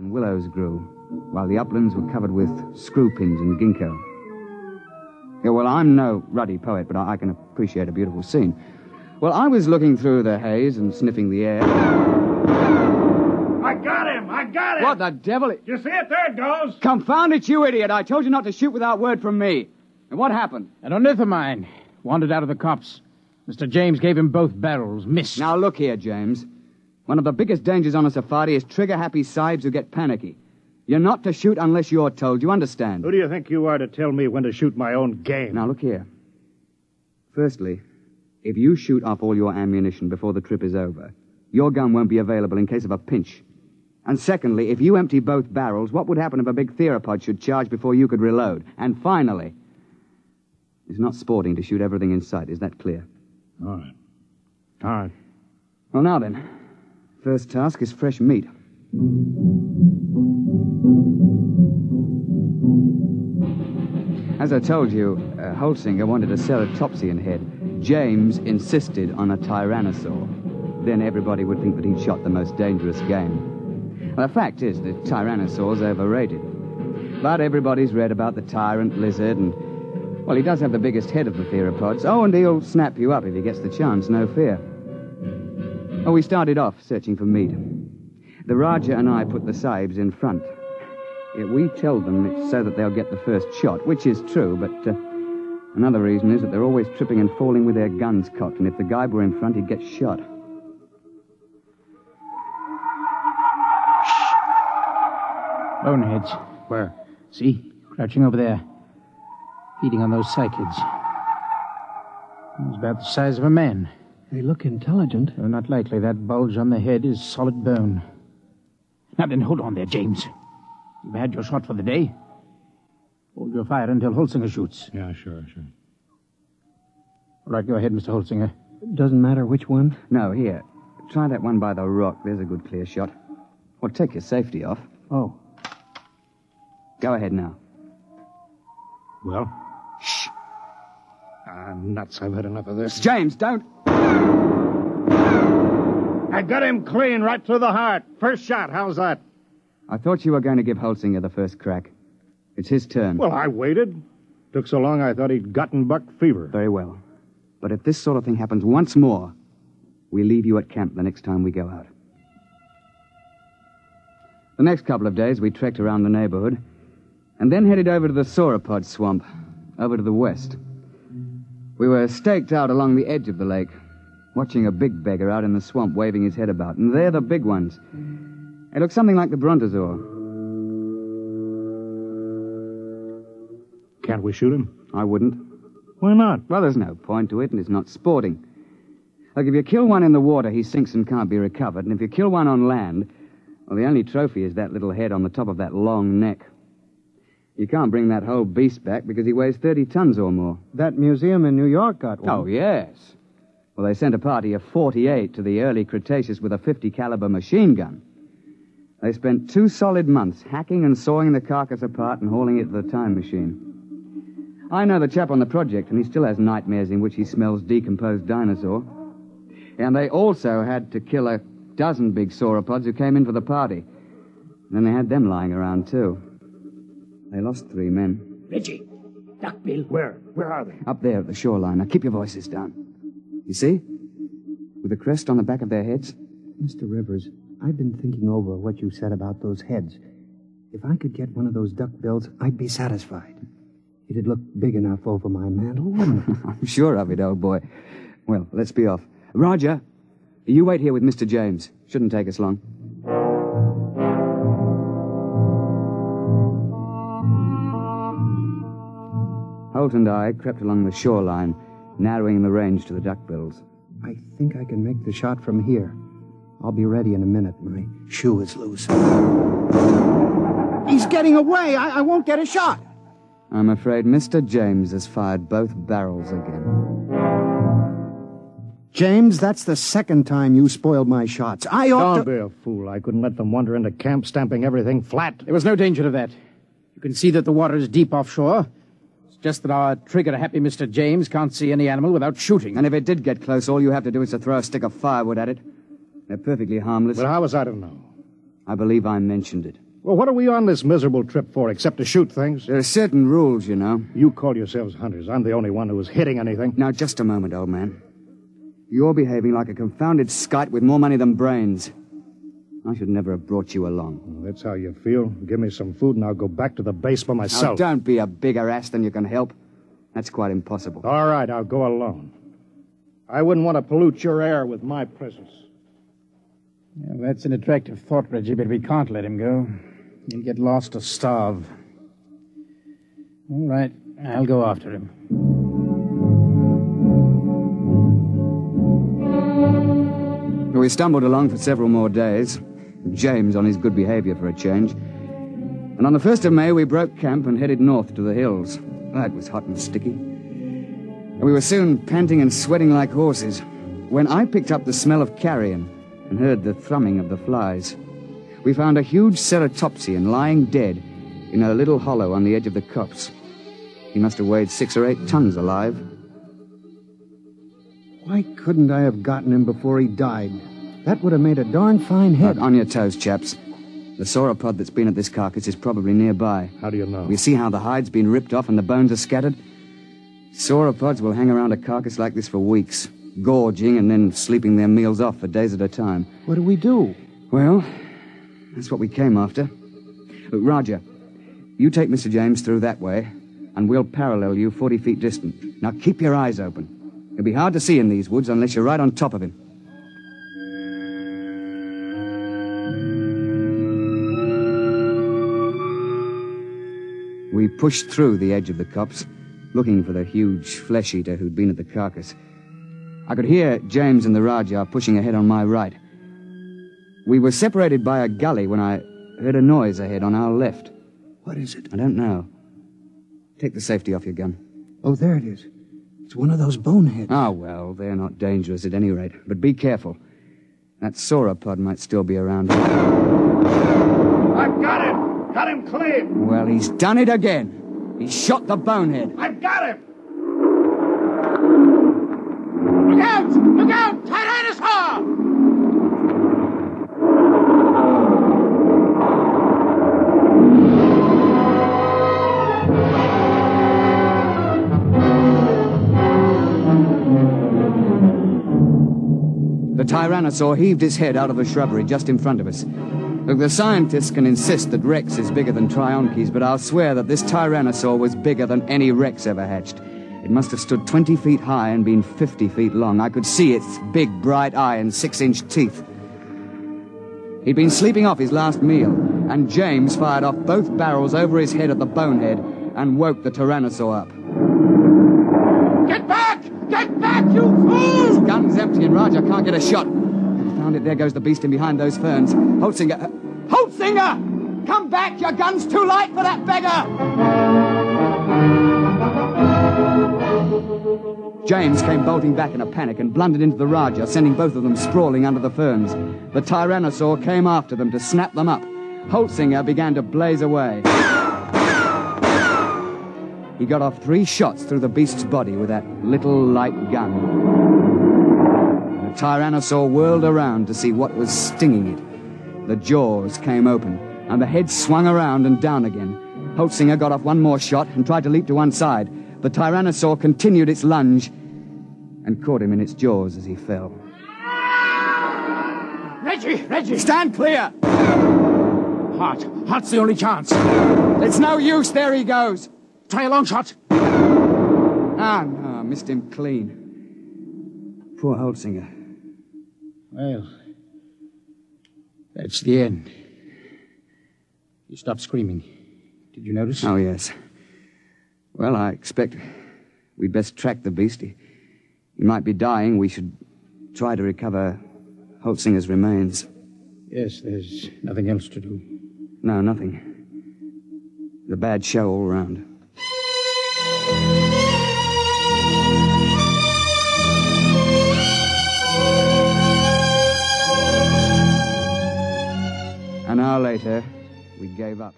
and willows grew, while the uplands were covered with screw pins and ginkgo. Yeah, well, I'm no ruddy poet, but I can appreciate a beautiful scene. Well, I was looking through the haze and sniffing the air. I got him! What the devil? You see it? There it goes! Confound it, you idiot! I told you not to shoot without word from me. And what happened? An ornithomine wandered out of the copse. Mr. James gave him both barrels, missed. Now, look here, James. One of the biggest dangers on a safari is trigger-happy sahibs who get panicky. You're not to shoot unless you're told. You understand? Who do you think you are to tell me when to shoot my own game? Now, look here. Firstly, if you shoot off all your ammunition before the trip is over, your gun won't be available in case of a pinch. And secondly, if you empty both barrels, what would happen if a big theropod should charge before you could reload? And finally, it's not sporting to shoot everything in sight. Is that clear? All right. Well, now then. First task is fresh meat. As I told you, Holsinger wanted a ceratopsian head. James insisted on a tyrannosaur. Then everybody would think that he'd shot the most dangerous game. Well, the fact is that Tyrannosaur's overrated. But everybody's read about the tyrant lizard, and, well, he does have the biggest head of the theropods. Oh, and he'll snap you up if he gets the chance, no fear. Oh, we started off searching for meat. The Raja and I put the sahibs in front. We tell them it's so that they'll get the first shot, which is true, but another reason is that they're always tripping and falling with their guns cocked, and if the guy were in front, he'd get shot. Boneheads. Where? See? Crouching over there. Feeding on those cycads. He's about the size of a man. They look intelligent. No, not likely. That bulge on the head is solid bone. Now then, hold on there, James. You've had your shot for the day. Hold your fire until Holsinger shoots. Yeah, sure. All right, go ahead, Mr. Holsinger. Doesn't matter which one? No, here. Try that one by the rock. There's a good clear shot. Well, take your safety off. Oh. Go ahead now. Well? Shh. Nuts, I've had enough of this. James, don't... I got him clean right through the heart. First shot, how's that? I thought you were going to give Holsinger the first crack. It's his turn. Well, I waited. Took so long I thought he'd gotten buck fever. Very well. But if this sort of thing happens once more, we leave you at camp the next time we go out. The next couple of days, we trekked around the neighborhood and then headed over to the sauropod swamp, over to the west. We were staked out along the edge of the lake, watching a big beggar out in the swamp waving his head about. And they're the big ones. They look something like the brontosaur. Can't we shoot him? I wouldn't. Why not? Well, there's no point to it, and it's not sporting. Like, if you kill one in the water, he sinks and can't be recovered. And if you kill one on land, well, the only trophy is that little head on the top of that long neck. You can't bring that whole beast back because he weighs 30 tons or more. That museum in New York got one. Oh, yes. Well, they sent a party of 48 to the early Cretaceous with a 50 caliber machine gun. They spent 2 solid months hacking and sawing the carcass apart and hauling it to the time machine. I know the chap on the project, and he still has nightmares in which he smells decomposed dinosaur. And they also had to kill a dozen big sauropods who came in for the party. And then they had them lying around, too. They lost 3 men. Reggie, duckbill. Where? Where are they? Up there at the shoreline. Now, keep your voices down. You see? With the crest on the back of their heads. Mr. Rivers, I've been thinking over what you said about those heads. If I could get one of those duckbills, I'd be satisfied. It'd look big enough over my mantle, wouldn't it? I'm sure of it, old boy. Well, let's be off. Roger, you wait here with Mr. James. Shouldn't take us long. Holt and I crept along the shoreline, narrowing the range to the duckbills. I think I can make the shot from here. I'll be ready in a minute. My shoe is loose. He's getting away. I won't get a shot. I'm afraid Mr. James has fired both barrels again. James, that's the second time you spoiled my shots. I ought Don't be a fool. I couldn't let them wander into camp, stamping everything flat. There was no danger of that. You can see that the water is deep offshore. It's just that our trigger-happy Mr. James can't see any animal without shooting. And if it did get close, all you have to do is to throw a stick of firewood at it. They're perfectly harmless. But how was I to know? I believe I mentioned it. Well, what are we on this miserable trip for, except to shoot things? There are certain rules, you know. You call yourselves hunters. I'm the only one who is hitting anything. Now, just a moment, old man. You're behaving like a confounded skite with more money than brains. I should never have brought you along. Well, that's how you feel. Give me some food and I'll go back to the base for myself. Now, don't be a bigger ass than you can help. That's quite impossible. All right, I'll go alone. I wouldn't want to pollute your air with my presence. Yeah, that's an attractive thought, Reggie, but we can't let him go. He'll get lost or starve. All right, I'll go after him. We stumbled along for several more days, James on his good behavior for a change. And on the 1st of May, we broke camp and headed north to the hills. That was hot and sticky. And we were soon panting and sweating like horses when I picked up the smell of carrion and heard the thrumming of the flies. We found a huge ceratopsian lying dead in a little hollow on the edge of the copse. He must have weighed 6 or 8 tons alive. Why couldn't I have gotten him before he died? That would have made a darn fine head. On your toes, chaps. The sauropod that's been at this carcass is probably nearby. How do you know? We see how the hide's been ripped off and the bones are scattered. Sauropods will hang around a carcass like this for weeks, gorging and then sleeping their meals off for days at a time. What do we do? Well, that's what we came after. Look, Roger, you take Mr. James through that way, and we'll parallel you 40 feet distant. Now keep your eyes open. It'll be hard to see in these woods unless you're right on top of him. We pushed through the edge of the copse, looking for the huge flesh-eater who'd been at the carcass. I could hear James and the Rajah pushing ahead on my right. We were separated by a gully when I heard a noise ahead on our left. What is it? I don't know. Take the safety off your gun. Oh, there it is. It's one of those boneheads. Ah, well, they're not dangerous at any rate. But be careful. That sauropod might still be around. I've got him! Got him clean! Well, he's done it again. He shot the bonehead. I've got him! Look out! Look out! Tyrannosaur! The Tyrannosaur heaved his head out of the shrubbery just in front of us. Look, the scientists can insist that Rex is bigger than Trionches, but I'll swear that this Tyrannosaur was bigger than any Rex ever hatched. It must have stood 20 feet high and been 50 feet long. I could see its big, bright eye and 6-inch teeth. He'd been sleeping off his last meal, and James fired off both barrels over his head at the bonehead and woke the Tyrannosaur up. Get back! Get back, you fool! His gun's empty and Roger can't get a shot. Found it, there goes the beast in behind those ferns. Holtzinger! Holtzinger! Come back! Your gun's too light for that beggar! James came bolting back in a panic and blundered into the Rajah, sending both of them sprawling under the ferns. The Tyrannosaur came after them to snap them up. Holtzinger began to blaze away. He got off 3 shots through the beast's body with that little light gun. The Tyrannosaur whirled around to see what was stinging it. The jaws came open, and the head swung around and down again. Holtzinger got off 1 more shot and tried to leap to one side. The Tyrannosaur continued its lunge and caught him in its jaws as he fell. Reggie! Stand clear! Heart's the only chance. It's no use, there he goes. Try a long shot. Ah, no, missed him clean. Poor Holtzinger. Well, that's the end. You stopped screaming. Did you notice? Oh, yes. Well, I expect we'd best track the beast. He might be dying. We should try to recover Holtzinger's remains. Yes, there's nothing else to do. No, nothing. It's a bad show all round. An hour later, we gave up.